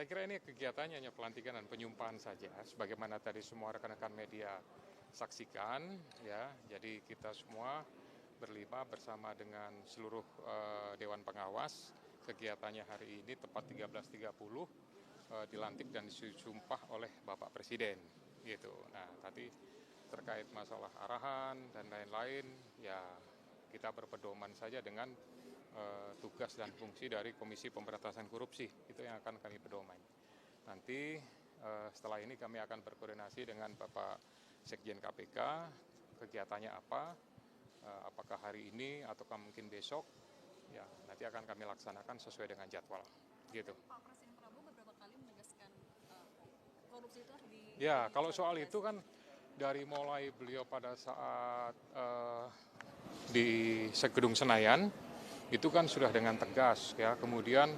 Saya kira ini kegiatannya hanya pelantikan dan penyumpahan saja, sebagaimana tadi semua rekan-rekan media saksikan, ya. Jadi kita semua berlima bersama dengan seluruh Dewan Pengawas. Kegiatannya hari ini tepat 13.30 dilantik dan disumpah oleh Bapak Presiden, gitu. Nah, tadi terkait masalah arahan dan lain-lain, ya kita berpedoman saja dengan tugas dan fungsi dari Komisi Pemberantasan Korupsi, itu yang akan kami pedoman. Nanti setelah ini kami akan berkoordinasi dengan Bapak Sekjen KPK, kegiatannya apa, apakah hari ini ataukah mungkin besok, ya nanti akan kami laksanakan sesuai dengan jadwal, gitu. Pak Presiden Prabowo beberapa kali menegaskan korupsi itu harus Ya, kalau soal itu kan dari mulai beliau pada saat di Gedung Senayan, itu kan sudah dengan tegas, ya. Kemudian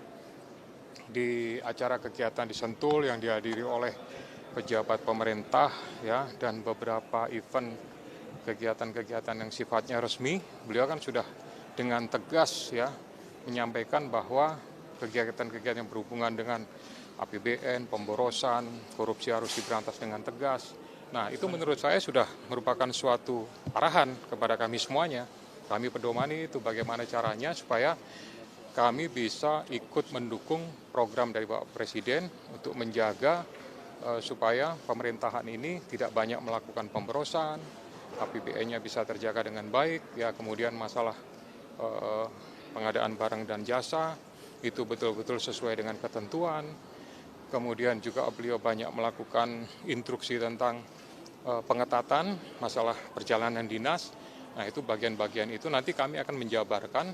di acara kegiatan di Sentul yang dihadiri oleh pejabat pemerintah, ya, dan beberapa event kegiatan-kegiatan yang sifatnya resmi, beliau kan sudah dengan tegas, ya, menyampaikan bahwa kegiatan-kegiatan yang berhubungan dengan APBN, pemborosan, korupsi harus diberantas dengan tegas. Nah, itu menurut saya sudah merupakan suatu arahan kepada kami semuanya. Kami pedomani itu bagaimana caranya supaya kami bisa ikut mendukung program dari Bapak Presiden untuk menjaga supaya pemerintahan ini tidak banyak melakukan pemborosan, APBN-nya bisa terjaga dengan baik, ya, kemudian masalah pengadaan barang dan jasa itu betul-betul sesuai dengan ketentuan. Kemudian juga beliau banyak melakukan instruksi tentang pengetatan masalah perjalanan dinas. Nah, itu bagian-bagian itu nanti kami akan menjabarkan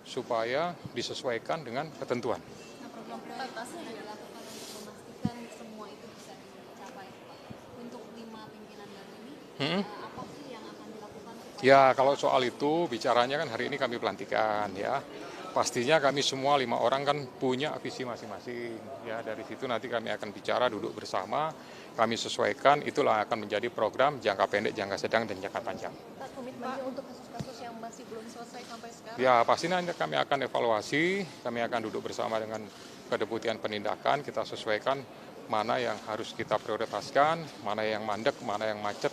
supaya disesuaikan dengan ketentuan. Nah, program prioritasnya yang dilakukan untuk memastikan semua itu bisa dicapai, Pak. Untuk 5 pimpinan baru ini, apa sih yang akan dilakukan? Ya, kalau soal itu bicaranya kan hari ini kami pelantikan, ya. Pastinya kami semua 5 orang kan punya visi masing-masing, ya. Dari situ nanti kami akan bicara, duduk bersama, kami sesuaikan, itulah akan menjadi program jangka pendek, jangka sedang, dan jangka panjang. Pak, komitmennya untuk kasus-kasus yang masih belum selesai sampai sekarang? Ya, pasti nanti kami akan evaluasi, kami akan duduk bersama dengan Kedeputian Penindakan, kita sesuaikan mana yang harus kita prioritaskan, mana yang mandek, mana yang macet,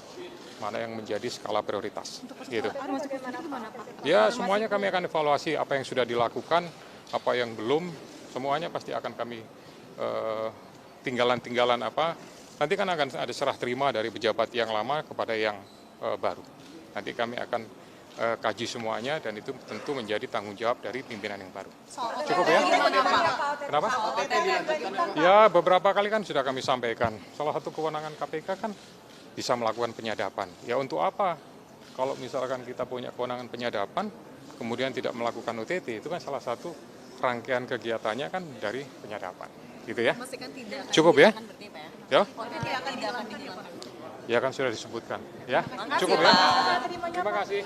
mana yang menjadi skala prioritas. Gitu. Ya, semuanya kami akan evaluasi apa yang sudah dilakukan, apa yang belum, semuanya pasti akan kami tinggalan-tinggalan apa. Nanti kan akan ada serah terima dari pejabat yang lama kepada yang baru. Nanti kami akan kaji semuanya dan itu tentu menjadi tanggung jawab dari pimpinan yang baru. Cukup ya? Kenapa? Ya, beberapa kali kan sudah kami sampaikan. Salah satu kewenangan KPK kan bisa melakukan penyadapan. Ya, untuk apa? Kalau misalkan kita punya kewenangan penyadapan, kemudian tidak melakukan OTT, itu kan salah satu rangkaian kegiatannya kan dari penyadapan. Gitu ya? Cukup ya? Ya? Ya kan sudah disebutkan. Ya? Cukup ya? Terima kasih.